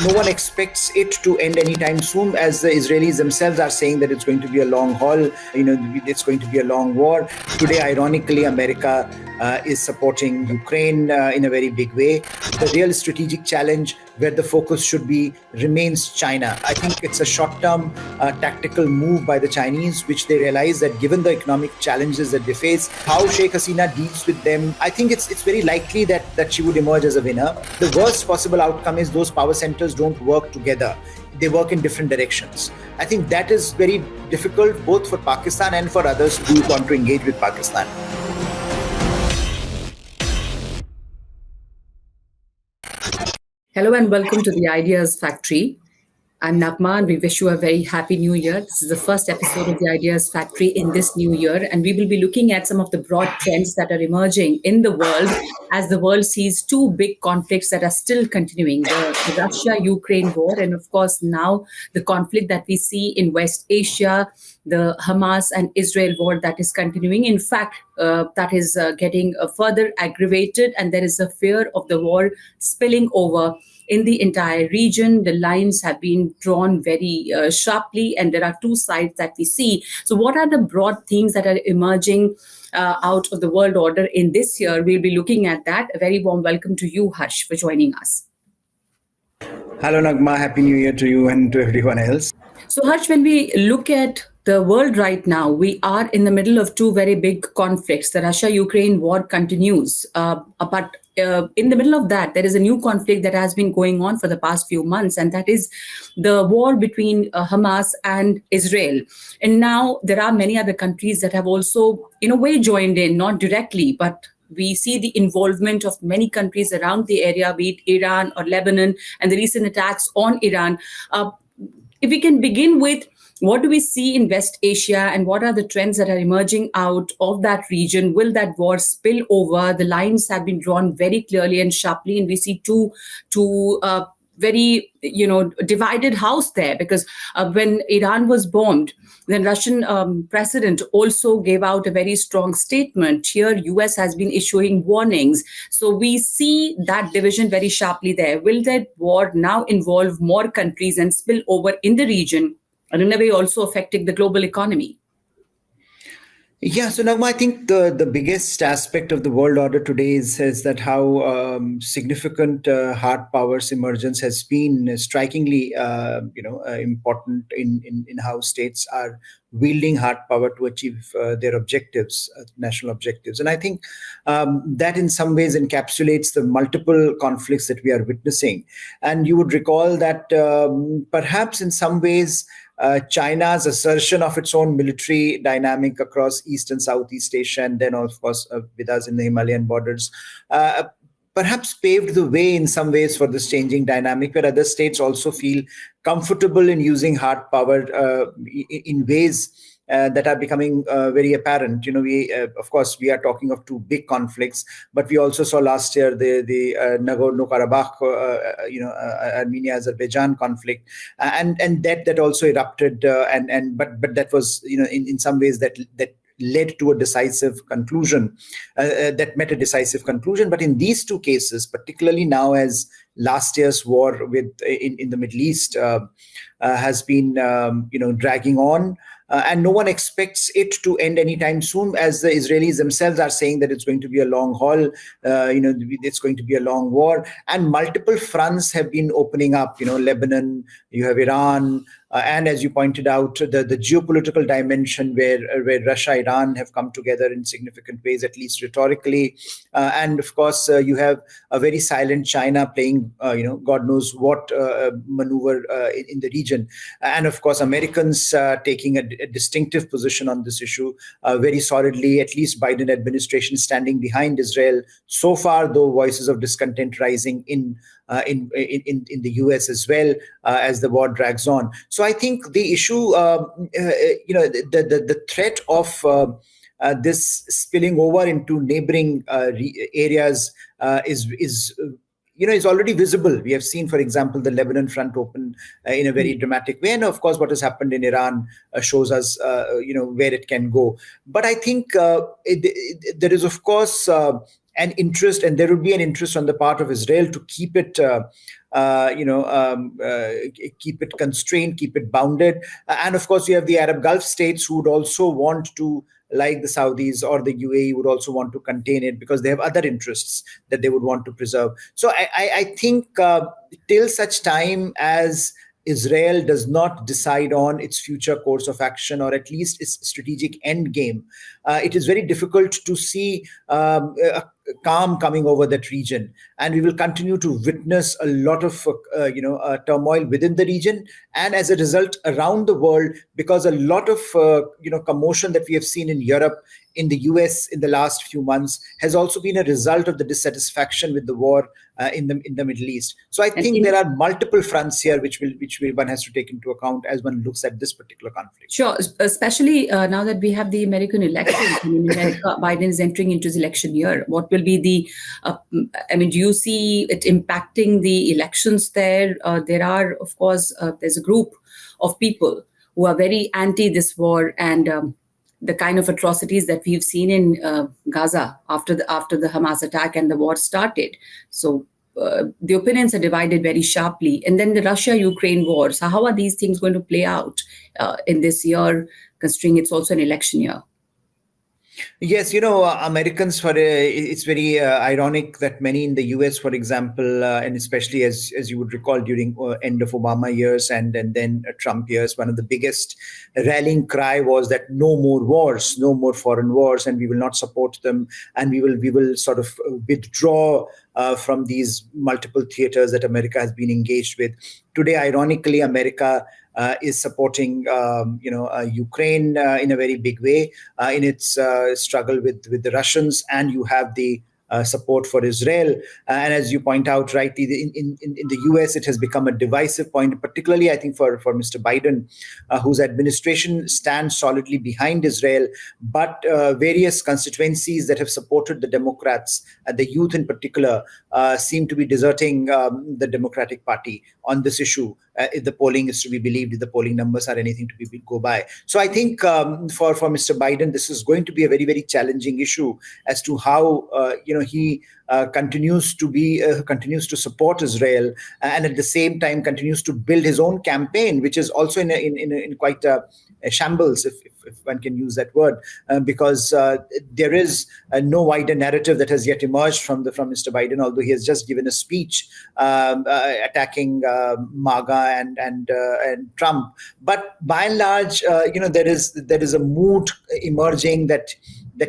No one expects it to end anytime soon, as the Israelis themselves are saying that it's going to be a long haul. It's going to be a long war. Today, ironically, America is supporting Ukraine in a very big way. The real strategic challenge, where the focus should be, remains China. I think it's a short-term tactical move by the Chinese, which they realize that given the economic challenges that they face, how Sheikh Hasina deals with them, I think it's very likely that she would emerge as a winner. The worst possible outcome is those power centers don't work together. They work in different directions. I think that is very difficult both for Pakistan and for others who want to engage with Pakistan. Hello and welcome to the Ideas Factory. I'm Nagma and we wish you a very happy new year. This is the first episode of the Ideas Factory in this new year, and we will be looking at some of the broad trends that are emerging in the world as the world sees two big conflicts that are still continuing, the Russia-Ukraine war, and of course now the conflict that we see in West Asia, the Hamas and Israel war that is continuing. In fact, that is getting further aggravated, and there is a fear of the war spilling over in the entire region. The lines have been drawn very sharply, and there are two sides that we see. So, what are the broad themes that are emerging out of the world order in this year? We'll be looking at that. A very warm welcome to you, Harsh, for joining us. Hello, Nagma. Happy New Year to you and to everyone else. So, Harsh, when we look at the world right now, we are in the middle of two very big conflicts. The Russia-Ukraine war continues, but in the middle of that, there is a new conflict that has been going on for the past few months, and that is the war between Hamas and Israel. And now there are many other countries that have also, in a way, joined in, not directly, but we see the involvement of many countries around the area, be it Iran or Lebanon, and the recent attacks on Iran. If we can begin with, what do we see in West Asia, and what are the trends that are emerging out of that region? Will that war spill over? The lines have been drawn very clearly and sharply, and we see two very divided house there, because when Iran was bombed, then Russian president also gave out a very strong statement. Here, US has been issuing warnings. So we see that division very sharply there. Will that war now involve more countries and spill over in the region, and in a way also affecting the global economy? Yeah, so Nagma, I think the biggest aspect of the world order today is that how significant hard powers emergence has been strikingly, important in how states are wielding hard power to achieve their objectives, national objectives. And I think that in some ways encapsulates the multiple conflicts that we are witnessing. And you would recall that perhaps in some ways, China's assertion of its own military dynamic across East and Southeast Asia, and then, of course, with us in the Himalayan borders, perhaps paved the way in some ways for this changing dynamic, where other states also feel comfortable in using hard power in ways that are becoming very apparent. Of course, we are talking of two big conflicts, but we also saw last year the Nagorno-Karabakh, Armenia-Azerbaijan conflict, and that also erupted, but that was in some ways that led to a decisive conclusion, that met a decisive conclusion. But in these two cases, particularly now as last year's war in the Middle East has been dragging on, and no one expects it to end anytime soon, as the Israelis themselves are saying that it's going to be a long haul. It's going to be a long war, and multiple fronts have been opening up. Lebanon, you have Iran, and as you pointed out, the geopolitical dimension where Russia, Iran have come together in significant ways, at least rhetorically, and of course you have a very silent China playing, God knows what maneuver in the region, and of course Americans taking a distinctive position on this issue very solidly. At least Biden administration standing behind Israel so far, though voices of discontent rising in the US as well as the war drags on. So I think the issue, the threat of this spilling over into neighboring areas is already visible. We have seen, for example, the Lebanon front open in a very dramatic way. And of course, what has happened in Iran shows us, where it can go. But I think there is, of course, an interest, and there would be an interest on the part of Israel to keep it, keep it constrained, keep it bounded. And of course, you have the Arab Gulf states who would also want to, like the Saudis or the UAE, would also want to contain it because they have other interests that they would want to preserve. So I think till such time as Israel does not decide on its future course of action, or at least its strategic end game, it is very difficult to see a calm coming over that region, and we will continue to witness a lot of turmoil within the region, and as a result around the world, because a lot of commotion that we have seen in Europe, in the US in the last few months, has also been a result of the dissatisfaction with the war in the Middle East. So I think there are multiple fronts here which one has to take into account as one looks at this particular conflict. Sure, especially now that we have the American election. I mean, America, Biden is entering into his election year. What will be the? Do you see it impacting the elections there? There are, of course, there's a group of people who are very anti this war and the kind of atrocities that we've seen in Gaza after the Hamas attack and the war started. So the opinions are divided very sharply. And then the Russia-Ukraine war. So how are these things going to play out in this year, considering it's also an election year? Yes, Americans, it's very ironic that many in the US, for example, and especially as you would recall during end of Obama years and then Trump years, one of the biggest rallying cry was that no more wars, no more foreign wars, and we will not support them, and we will sort of withdraw from these multiple theaters that America has been engaged with. Today, ironically, America is supporting, Ukraine in a very big way in its struggle with the Russians, and you have the support for Israel. And as you point out rightly, in the US, it has become a divisive point, particularly, I think, for Mr. Biden, whose administration stands solidly behind Israel, but various constituencies that have supported the Democrats, the youth in particular, seem to be deserting the Democratic Party on this issue. If the polling is to be believed, if the polling numbers are anything to go by. So I think for Mr. Biden, this is going to be a very, very challenging issue as to how he continues to support Israel, and at the same time continues to build his own campaign, which is also in quite a shambles, if one can use that word, because there is no wider narrative that has yet emerged from Mr. Biden, although he has just given a speech attacking MAGA and Trump. But by and large, there is a mood emerging that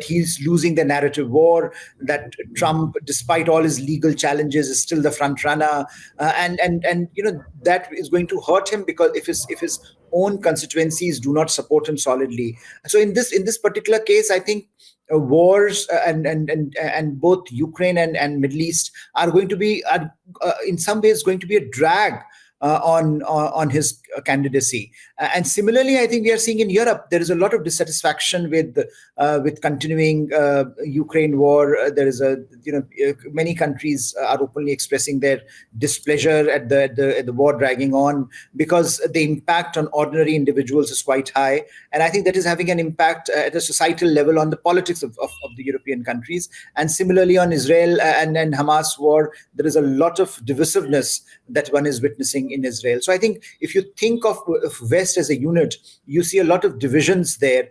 he's losing the narrative war, that Trump, despite all his legal challenges, is still the front runner, and that is going to hurt him, because if his own constituencies do not support him solidly. So in this particular case, I think wars and both Ukraine and Middle East are going to be in some ways going to be a drag on his candidacy. And similarly, I think we are seeing in Europe, there is a lot of dissatisfaction with continuing Ukraine war. There is many countries are openly expressing their displeasure at the war dragging on, because the impact on ordinary individuals is quite high. And I think that is having an impact at a societal level on the politics of the European countries. And similarly on Israel and Hamas war, there is a lot of divisiveness that one is witnessing in Israel. So I think if you think of West as a unit, you see a lot of divisions there,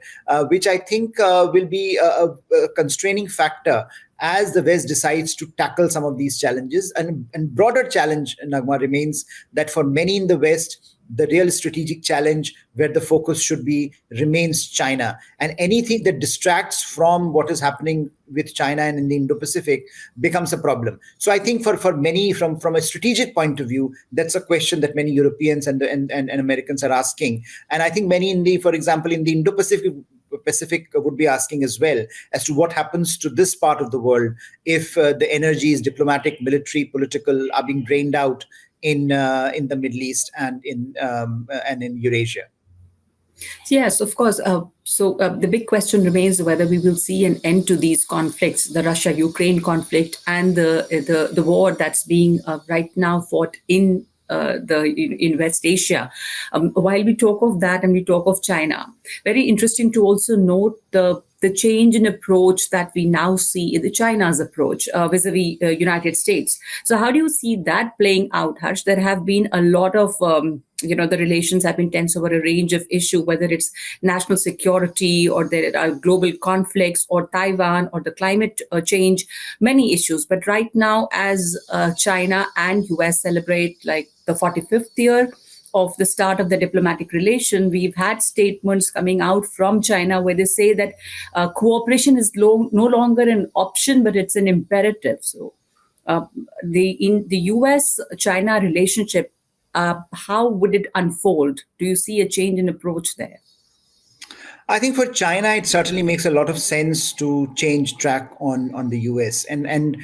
which I think will be a constraining factor as the West decides to tackle some of these challenges. And broader challenge, Nagma, remains that for many in the West, the real strategic challenge where the focus should be remains China. And anything that distracts from what is happening with China and in the Indo-Pacific becomes a problem. So I think for many, from a strategic point of view, that's a question that many Europeans and Americans are asking. And I think many for example, in the Indo-Pacific would be asking as well, as to what happens to this part of the world if the energies, diplomatic, military, political, are being drained out in the Middle East and in Eurasia. Yes, of course. So the big question remains whether we will see an end to these conflicts, the Russia-Ukraine conflict and the war that's being right now fought in West Asia. While we talk of that and we talk of China, very interesting to also note the the change in approach that we now see in the China's approach vis-a-vis United States. So how do you see that playing out, Harsh? There have been a lot of the relations have been tense over a range of issues, whether it's national security or there are global conflicts or Taiwan or the climate change, many issues. But right now, as China and US celebrate like the 45th year of the start of the diplomatic relation, we've had statements coming out from China where they say that cooperation is no longer an option, but it's an imperative. So uh, in the US-China relationship, how would it unfold? Do you see a change in approach there? I think for China, it certainly makes a lot of sense to change track on the US, the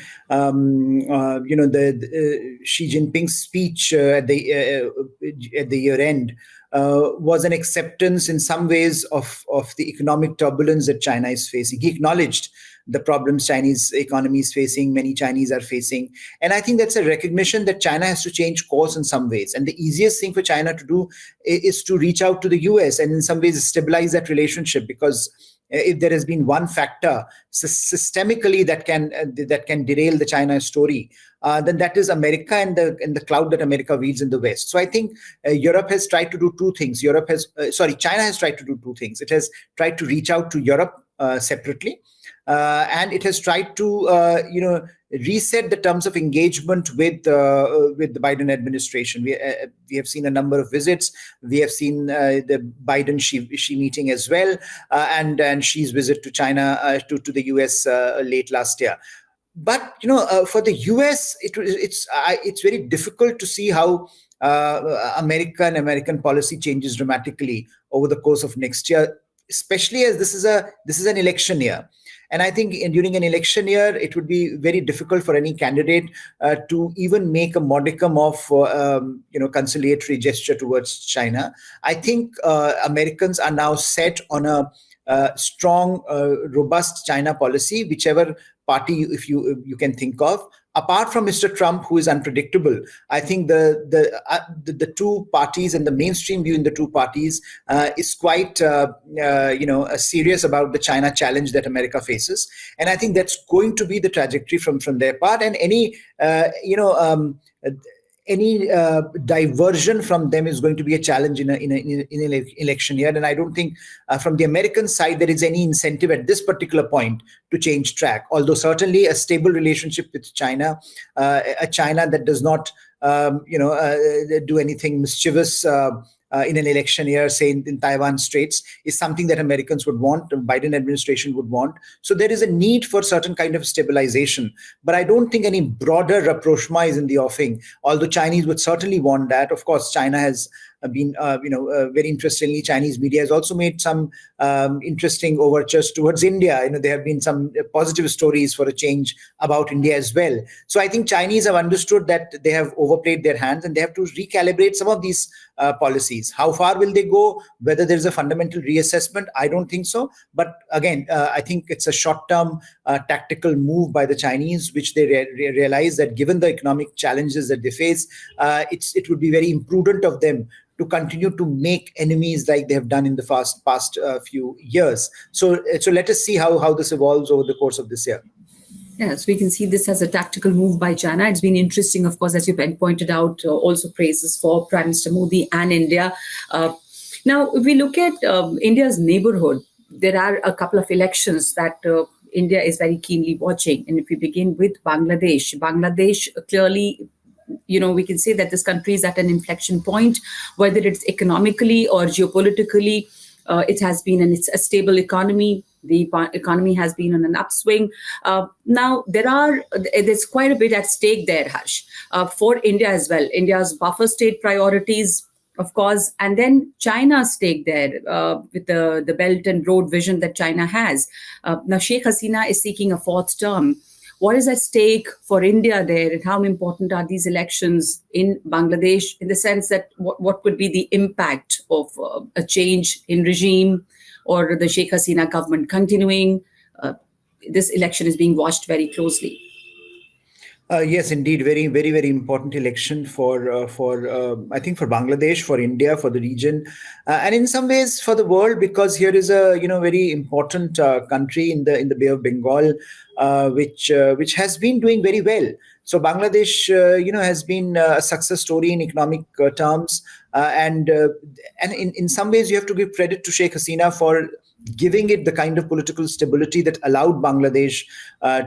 Xi Jinping's speech at the year end was an acceptance in some ways of the economic turbulence that China is facing. He acknowledged the problems Chinese economy is facing, many Chinese are facing. And I think that's a recognition that China has to change course in some ways. And the easiest thing for China to do is to reach out to the US and in some ways stabilize that relationship, because if there has been one factor systemically that can derail the China story, then that is America and the cloud that America wields in the West. So I think Europe has tried to do two things. China has tried to do two things. It has tried to reach out to Europe separately. And it has tried to, reset the terms of engagement with the Biden administration. We have seen a number of visits. We have seen the Biden Xi meeting as well, and Xi's visit to China to the US late last year. But for the US, it's very difficult to see how American policy changes dramatically over the course of next year, especially as this is an election year. And I think during an election year, it would be very difficult for any candidate to even make a modicum of conciliatory gesture towards China. I think Americans are now set on a strong, robust China policy, whichever party if you can think of. Apart from Mr. Trump, who is unpredictable, I think the two parties and the mainstream view in the two parties is quite serious about the China challenge that America faces, and I think that's going to be the trajectory from their part. And any diversion from them is going to be a challenge in an election year. And I don't think from the American side there is any incentive at this particular point to change track. Although certainly a stable relationship with China, a China that does not do anything mischievous in an election year, say in Taiwan Straits, is something that Americans would want, the Biden administration would want. So there is a need for certain kind of stabilization. But I don't think any broader rapprochement is in the offing, although Chinese would certainly want that. Of course, China has been, very interestingly, Chinese media has also made some interesting overtures towards India. There have been some positive stories for a change about India as well. So I think Chinese have understood that they have overplayed their hands and they have to recalibrate some of these policies. How far will they go? Whether there is a fundamental reassessment, I don't think so. But again, I think it's a short-term tactical move by the Chinese, which they realize that given the economic challenges that they face, it would be very imprudent of them to continue to make enemies like they have done in the past few years. So let us see how this evolves over the course of this year. Yes, we can see this as a tactical move by China. It's been interesting, of course, as you pointed out, also praises for Prime Minister Modi and India. Now, if we look at India's neighborhood, there are a couple of elections that India is very keenly watching. And if we begin with Bangladesh clearly, we can say that this country is at an inflection point, whether it's economically or geopolitically. It has been a stable economy. The economy has been on an upswing. Now, there's quite a bit at stake there, Harsh, for India as well. India's buffer state priorities, of course, and then China's stake there with the Belt and Road vision that China has. Now, Sheikh Hasina is seeking a fourth term. What is at stake for India there, and how important are these elections in Bangladesh in the sense that what could be the impact of a change in regime or the Sheikh Hasina government continuing? This election is being watched very closely. Yes, indeed, very important election for I think for Bangladesh, for India, for the region, and in some ways for the world, because here is a very important country in the Bay of Bengal, which has been doing very well. So Bangladesh, has been a success story in economic terms, and in some ways you have to give credit to Sheikh Hasina for giving it the kind of political stability that allowed Bangladesh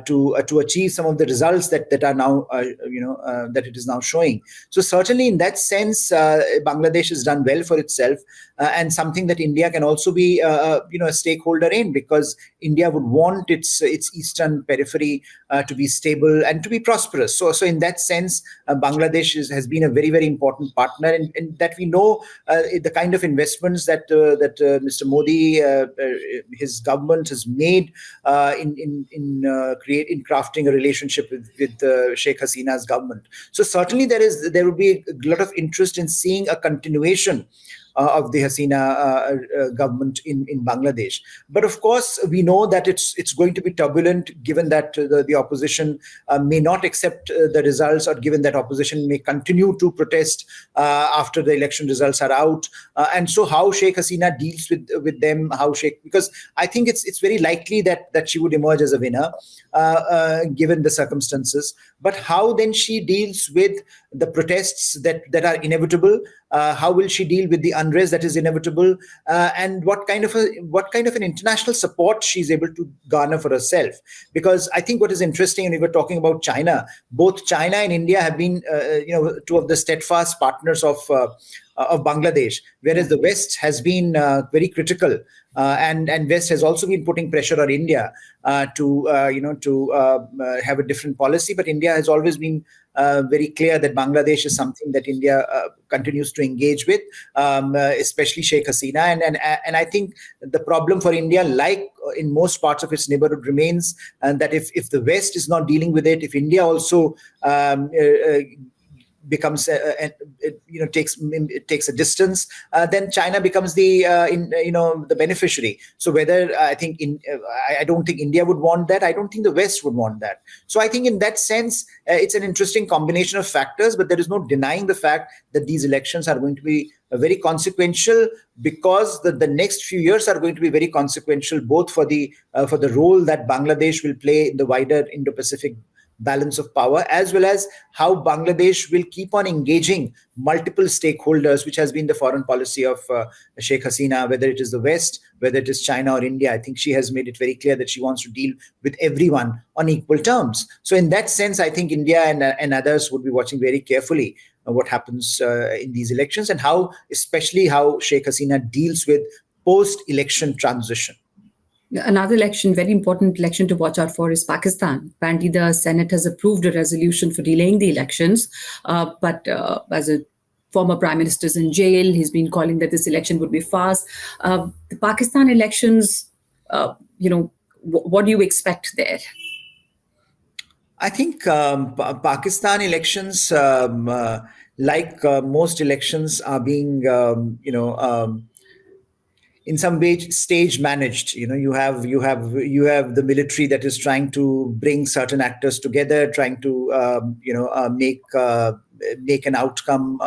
to achieve some of the results that are now that it is now showing. So certainly in that sense, Bangladesh has done well for itself, and something that India can also be a stakeholder in, because India would want its eastern periphery to be stable and to be prosperous. So in that sense, Bangladesh has been a very important partner, and that we know the kind of investments that Mr. Modi, his government has made in crafting a relationship with Sheikh Hasina's government. So certainly there will be a lot of interest in seeing a continuation of the Hasina government in Bangladesh. But of course, we know that it's going to be turbulent, given that the opposition may not accept the results, or given that opposition may continue to protest after the election results are out. And so, how Sheikh Hasina deals with them, because I think it's very likely that she would emerge as a winner, given the circumstances. But how then she deals with the protests that are inevitable? How will she deal with the unrest that is inevitable? And what kind of an international support she's able to garner for herself? Because I think what is interesting, and we were talking about China, both China and India have been two of the steadfast partners of Bangladesh, whereas the West has been very critical, and West has also been putting pressure on India to have a different policy. But India has always been very clear that Bangladesh is something that India continues to engage with, especially Sheikh Hasina, and I think the problem for India, like in most parts of its neighborhood, remains, and that if the West is not dealing with it, if India also becomes takes a distance, then China becomes the beneficiary. So whether I don't think India would want that. I don't think the West would want that. So I think in that sense, it's an interesting combination of factors. But there is no denying the fact that these elections are going to be very consequential, because the next few years are going to be very consequential, both for the role that Bangladesh will play in the wider Indo-Pacific balance of power, as well as how Bangladesh will keep on engaging multiple stakeholders, which has been the foreign policy of Sheikh Hasina, whether it is the West, whether it is China or India. I think she has made it very clear that she wants to deal with everyone on equal terms. So in that sense, I think India and others would be watching very carefully what happens in these elections, and especially how Sheikh Hasina deals with post-election transition. Another election, very important election to watch out for, is Pakistan. Apparently, the Senate has approved a resolution for delaying the elections, but as a former prime minister is in jail, he's been calling that this election would be fast. The Pakistan elections, what do you expect there? I think Pakistan elections, like most elections, are being, in some way stage managed. You have the military that is trying to bring certain actors together, trying to make an outcome,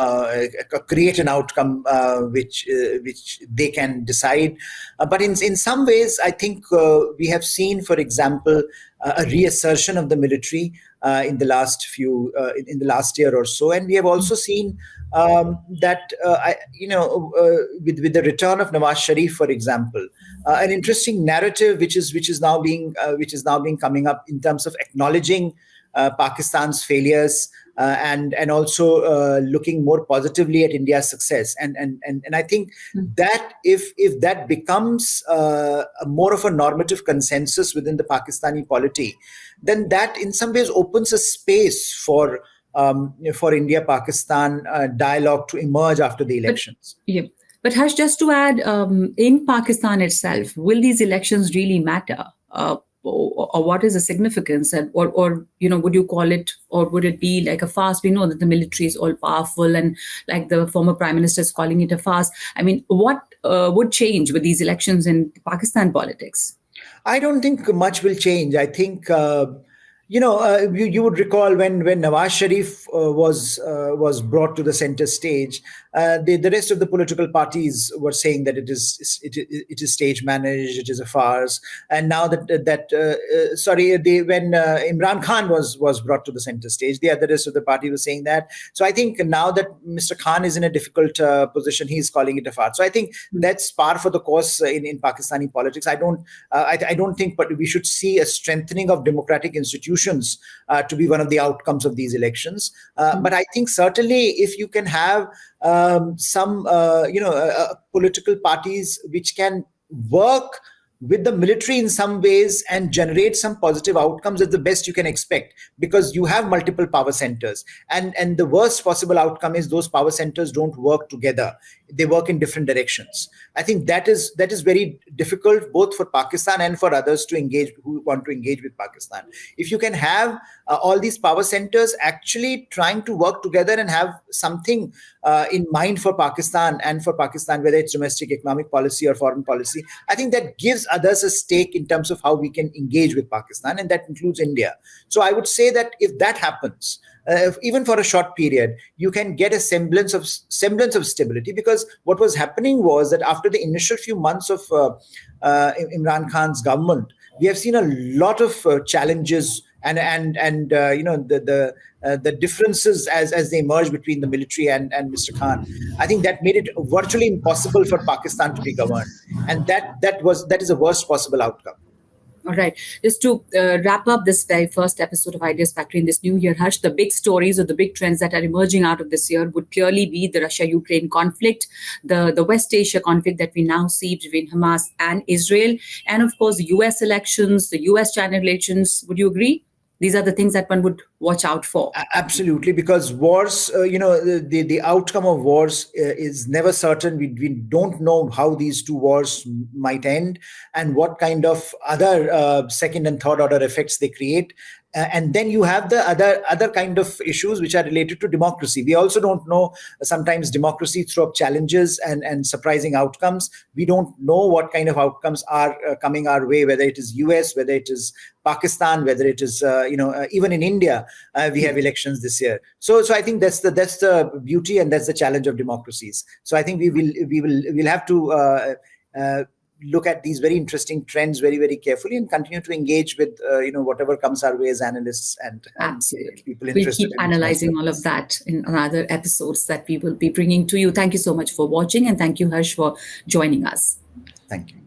create an outcome which they can decide. But in some ways, I think we have seen, for example, a reassertion of the military in the last year or so, and we have also seen that with the return of Nawaz Sharif, for example, an interesting narrative which is now being coming up in terms of acknowledging Pakistan's failures, and also looking more positively at India's success, and I think that if that becomes more of a normative consensus within the Pakistani polity, then that in some ways opens a space for India-Pakistan dialogue to emerge after the elections. But Harsh, just to add, in Pakistan itself, will these elections really matter? Or what is the significance, or would you call it, or would it be like a fast? We know that the military is all powerful, and like the former prime minister is calling it a fast. I mean, what would change with these elections in Pakistan politics? I don't think much will change. I think You would recall when Nawaz Sharif was brought to the center stage, the rest of the political parties were saying that it is stage managed, it is a farce. And now when Imran Khan was brought to the center stage, the rest of the party was saying that. So I think now that Mr. Khan is in a difficult position, he's calling it a farce. So I think that's par for the course in Pakistani politics. I don't think, but we should see a strengthening of democratic institutions to be one of the outcomes of these elections. But I think certainly if you can have some political parties which can work with the military in some ways and generate some positive outcomes, is the best you can expect, because you have multiple power centers, and the worst possible outcome is those power centers don't work together. They work in different directions. I think that is very difficult both for Pakistan and for others who want to engage with Pakistan. If you can have all these power centers actually trying to work together and have something in mind for Pakistan, whether it's domestic economic policy or foreign policy, I think that gives others a stake in terms of how we can engage with Pakistan, and that includes India. So I would say that if that happens, even for a short period, you can get a semblance of stability. Because what was happening was that after the initial few months of Imran Khan's government, we have seen a lot of challenges and the differences as they emerge between the military and Mr. Khan. I think that made it virtually impossible for Pakistan to be governed, and that is the worst possible outcome. All right. Just to wrap up this very first episode of Ideas Factory in this new year, Harsh, the big stories or the big trends that are emerging out of this year would clearly be the Russia-Ukraine conflict, the West Asia conflict that we now see between Hamas and Israel, and of course, the US elections, the US-China relations. Would you agree? These are the things that one would watch out for. Absolutely, because wars, the outcome of wars is never certain. We don't know how these two wars might end and what kind of other second and third order effects they create. And then you have the other kind of issues which are related to democracy. We also don't know. Sometimes democracy throws up challenges and surprising outcomes. We don't know what kind of outcomes are coming our way, whether it is US, whether it is Pakistan, whether it is even in India. We have elections this year. So I think that's the beauty and that's the challenge of democracies. So I think we'll have to look at these very interesting trends very, very carefully and continue to engage with whatever comes our way as analysts and people interested. We'll keep analyzing all of that in other episodes that we will be bringing to you. Thank you so much for watching, and thank you, Harsh, for joining us. Thank you.